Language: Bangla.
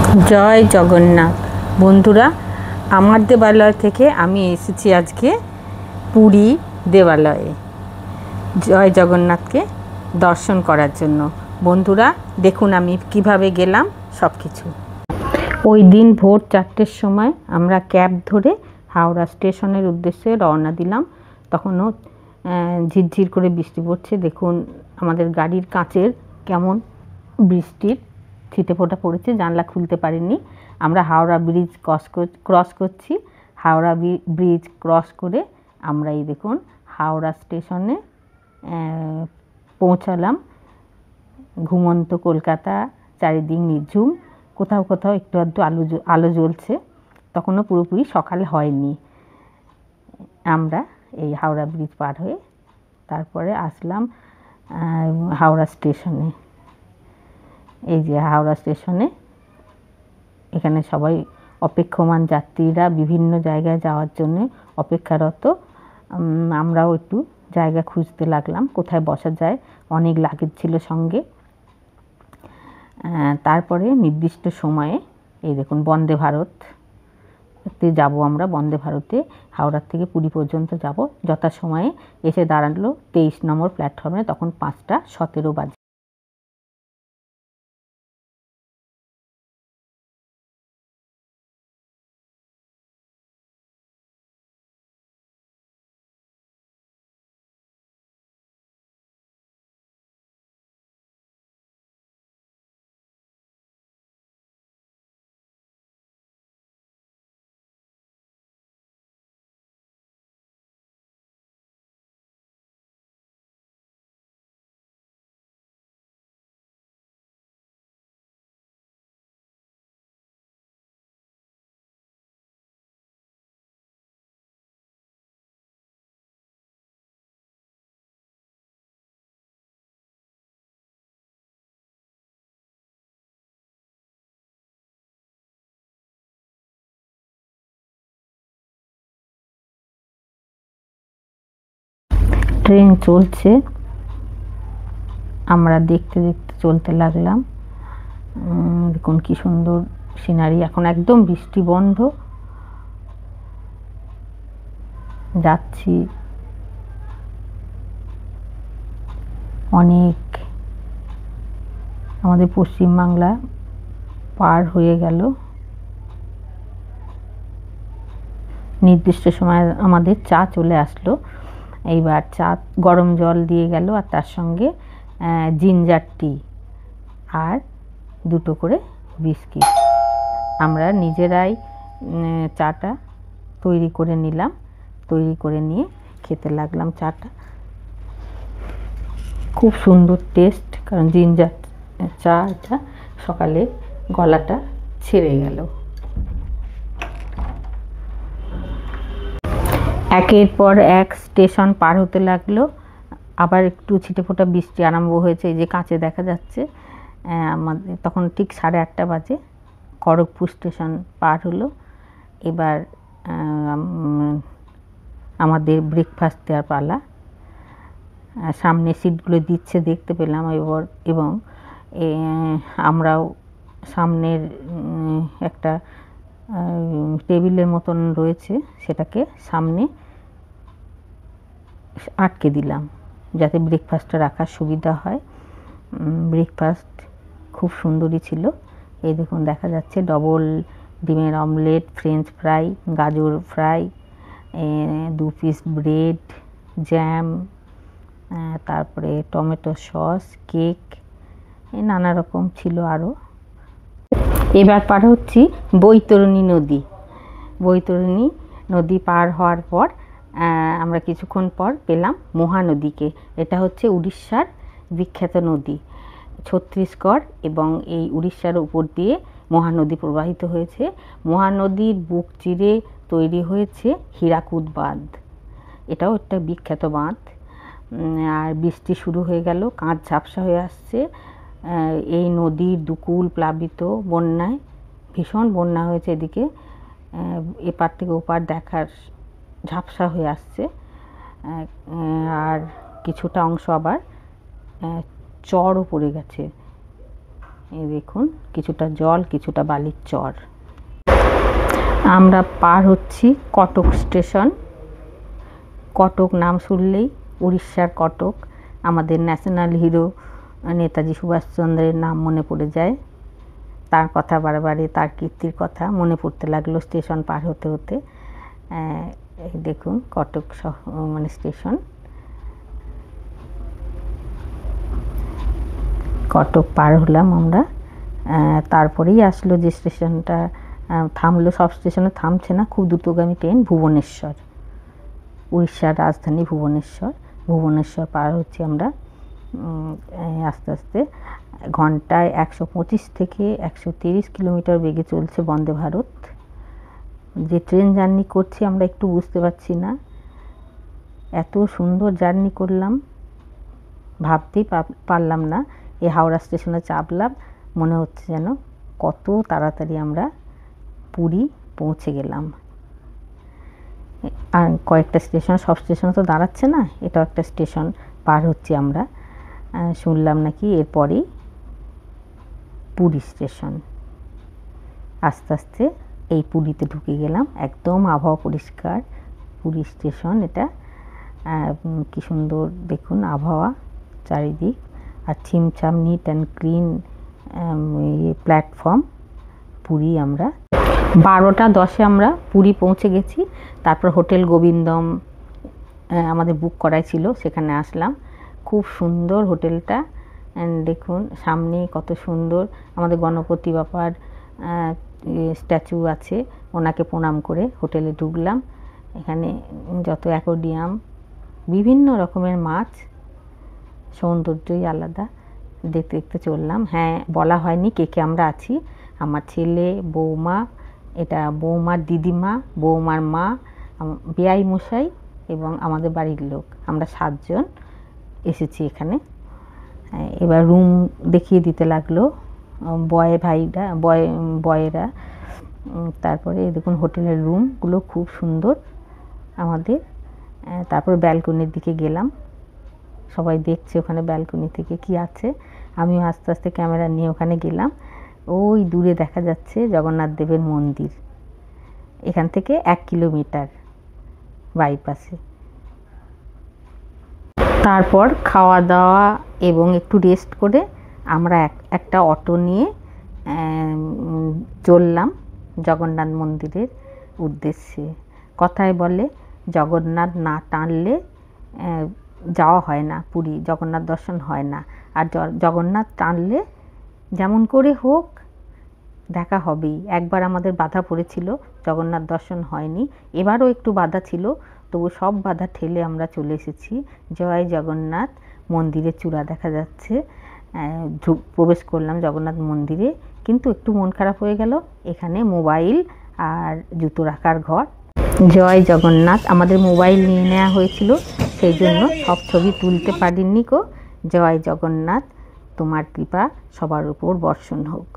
জয় জগন্নাথ। বন্ধুরা, আমার দেবালয় থেকে আমি এসেছি আজকে পুরী দেবালয়ে জয় জগন্নাথকে দর্শন করার জন্য। বন্ধুরা দেখুন আমি কিভাবে গেলাম সব কিছু। ওই দিন ভোর 4টের সময় আমরা ক্যাব ধরে হাওড়া স্টেশনের উদ্দেশ্যে রওনা দিলাম। তখনও ঝিরঝির করে বৃষ্টি পড়ছে। দেখুন আমাদের গাড়ির কাঁচের কেমন বৃষ্টির ছিটেফোঁটা পড়েছে, জানলা খুলতে পারিনি। আমরা হাওড়া ব্রিজ ক্রস করছি। হাওড়া ব্রিজ ক্রস করে আমরা এই দেখুন হাওড়া স্টেশনে পৌঁছালাম। ঘুমন্ত কলকাতা, চারিদিক নিঝুম, কোথাও কোথাও একটু আধটু আলো জ্বলছে। তখনও পুরোপুরি সকাল হয়নি। আমরা এই হাওড়া ব্রিজ পার হয়ে তারপরে আসলাম হাওড়া স্টেশনে। এই যে হাওড়া স্টেশনে, এখানে সবাই অপেক্ষমান যাত্রীরা বিভিন্ন জায়গায় যাওয়ার জন্য অপেক্ষারত। আমরাও একটু জায়গা খুঁজতে লাগলাম কোথায় বসা যায়, অনেক লাগেজ ছিল সঙ্গে। তারপরে নির্দিষ্ট সময়ে এই দেখুন বন্দে ভারতে যাব আমরা। বন্দে ভারতে হাওড়ার থেকে পুরী পর্যন্ত যাব। যথাসময়ে এসে দাঁড়ালো 23 নম্বর প্ল্যাটফর্মে। তখন 5টা 17 বাজে। ট্রেন চলছে, আমরা দেখতে দেখতে চলতে লাগলাম। দেখুন কি সুন্দর সিনারি। এখন একদম বৃষ্টি বন্ধ। যাচ্ছি অনেক, আমাদের পশ্চিমবাংলা পার হয়ে গেল। নির্দিষ্ট সময় আমাদের চা চলে আসলো। এইবার চা গরম জল দিয়ে গেল, আর তার সঙ্গে জিঞ্জার টি আর 2টো করে বিস্কিট। আমরা নিজেরাই চাটা তৈরি করে নিলাম। তৈরি করে নিয়ে খেতে লাগলাম চাটা। খুব সুন্দর টেস্ট, কারণ জিঞ্জার চা এটা সকালে গলাটা ছেড়ে গেল। একের পর এক স্টেশন পার হতে লাগলো। আবার একটু ছিটেফোঁটা বৃষ্টি আরম্ভ হয়েছে। এই যে কাঁচে দেখা যাচ্ছে। আমাদের তখন ঠিক 8:30 বাজে। খড়গপুর স্টেশন পার হলো। এবার আমাদের ব্রেকফাস্ট দেওয়ার পালা। সামনে সিটগুলো দিচ্ছে দেখতে পেলাম। এবং আমরাও সামনের একটা টেবিলের মতন রয়েছে, সেটাকে সামনে আটকে দিলাম যাতে ব্রেকফাস্টটা রাখার সুবিধা হয়। ব্রেকফাস্ট খুব সুন্দরই ছিল। এই দেখুন দেখা যাচ্ছে ডবল ডিমের অমলেট, ফ্রেঞ্চ ফ্রাই, গাজর ফ্রাই, 2 পিস ব্রেড, জ্যাম, তারপরে টমেটো সস, কেক, নানা রকম ছিল আরও। এবার পার হচ্ছি বৈতরণী নদী। বৈতরণী নদী পার হওয়ার পর আমরা কিছুক্ষণ পর পেলাম মহানদীকে। এটা হচ্ছে উড়িষ্যার বিখ্যাত নদী। ছত্তিশগড় এবং এই উড়িষ্যার উপর দিয়ে মহানদী প্রবাহিত হয়েছে। মহানদীর বুক চিরে তৈরি হয়েছে হীরাকুদ বাঁধ। এটাও একটা বিখ্যাত বাঁধ। আর বৃষ্টি শুরু হয়ে গেল, কাঁধ ঝাপসা হয়ে আসছে। এই নদীর দুকুল প্লাবিত, বন্যায় ভীষণ বন্যা হয়েছে এদিকে। এপার থেকে ওপার দেখার ঝাপসা হয়ে আসছে। আর কিছুটা অংশ আবার চরও পড়ে গেছে। এই দেখুন কিছুটা জল, কিছুটা বালির চর। আমরা পার হচ্ছি কটক স্টেশন। কটক নাম শুনলেই উড়িষ্যার কটক, আমাদের ন্যাশনাল হিরো নেতাজি সুভাষচন্দ্রের নাম মনে পড়ে যায়। তার কথা বারবারে, তার কীর্তির কথা মনে পড়তে লাগলো স্টেশন পার হতে হতে। এই দেখুন কটক মানে স্টেশন। কটক পার হলাম আমরা। তারপরেই আসলো যে স্টেশনটা থামলো, সব স্টেশনে থামছে না, খুব দ্রুতগামী ট্রেন ভুবনেশ্বর, উড়িষ্যার রাজধানী ভুবনেশ্বর। ভুবনেশ্বর পার হচ্ছি আমরা আস্তে আস্তে। ঘন্টায় 125 থেকে 130 কিলোমিটার বেগে চলছে বন্দে ভারত। যে ট্রেন জার্নি করছি আমরা একটু বুঝতে পারছি না, এত সুন্দর জার্নি করলাম ভাবতেই পারলাম না। এই হাওড়া স্টেশনে চাপলাম, মনে হচ্ছে যেন কত তাড়াতাড়ি আমরা পুরী পৌঁছে গেলাম। আর কয়েকটা স্টেশন, সব স্টেশনে তো দাঁড়াচ্ছে না, এটাও একটা স্টেশন পার হচ্ছি আমরা। শুনলাম নাকি এরপরেই পুরী স্টেশন। আস্তে আস্তে এই পুরীতে ঢুকে গেলাম, একদম আবহাওয়া পরিষ্কার। পুরী স্টেশন এটা, কি সুন্দর দেখুন আবহাওয়া চারিদিক, আর ছিমছাম neat and clean platform. Puri আমরা 12টা 10-এ আমরা পুরী পৌঁছে গেছি। তারপর হোটেল গোবিন্দম আমাদের বুক করাই ছিল, সেখানে আসলাম। খুব সুন্দর হোটেলটা, দেখুন সামনে কত সুন্দর আমাদের গণপতি বাবার স্ট্যাচু আছে, ওনাকে প্রণাম করে হোটেলে ঢুকলাম। এখানে যত অ্যাকোয়ারিয়াম, বিভিন্ন রকমের মাছ, সৌন্দর্যই আলাদা। দেখতে দেখতে চললাম। হ্যাঁ, বলা হয়নি কে কে আমরা আছি। আমার ছেলে, বৌমা, এটা বৌমার দিদিমা, বৌমার মা, বেয়াই মশাই এবং আমাদের বাড়ির লোক, আমরা 7 জন এসেছি এখানে। এবার রুম দেখিয়ে দিতে লাগলো বয়েরা। তারপরে দেখুন হোটেলের রুমগুলো খুব সুন্দর আমাদের। তারপর ব্যালকনির দিকে গেলাম, সবাই দেখছে ওখানে ব্যালকনি থেকে কি আছে। আমিও আস্তে আস্তে ক্যামেরা নিয়ে ওখানে গেলাম। ওই দূরে দেখা যাচ্ছে জগন্নাথ দেবের মন্দির, এখান থেকে 1 কিলোমিটার বাইপাসে। তারপর খাওয়া দাওয়া এবং একটু রেস্ট করে আমরা একটা অটো নিয়ে চললাম জগন্নাথ মন্দিরের উদ্দেশ্যে। কথায় বলে জগন্নাথ না টানলে যাওয়া হয় না, পুরী জগন্নাথ দর্শন হয় না। আর জগন্নাথ টানলে যেমন করে হোক দেখা হবেই। একবার আমাদের বাধা পড়েছিল, জগন্নাথ দর্শন হয়নি, এবারও একটু বাধা ছিল, তবু সব বাধা ঠেলে আমরা চলে এসেছি। জয় জগন্নাথ, মন্দিরের চূড়া দেখা যাচ্ছে। প্রবেশ করলাম জগন্নাথ মন্দিরে, কিন্তু একটু মন খারাপ হয়ে গেল, এখানে মোবাইল আর জুতো রাখার ঘর। জয় জগন্নাথ, আমাদের মোবাইল নিয়ে নেওয়া হয়েছিল, সেই জন্য সব ছবি তুলতে পারিনি গো। জয় জগন্নাথ, তোমার কৃপা সবার উপর বর্ষণ হোক।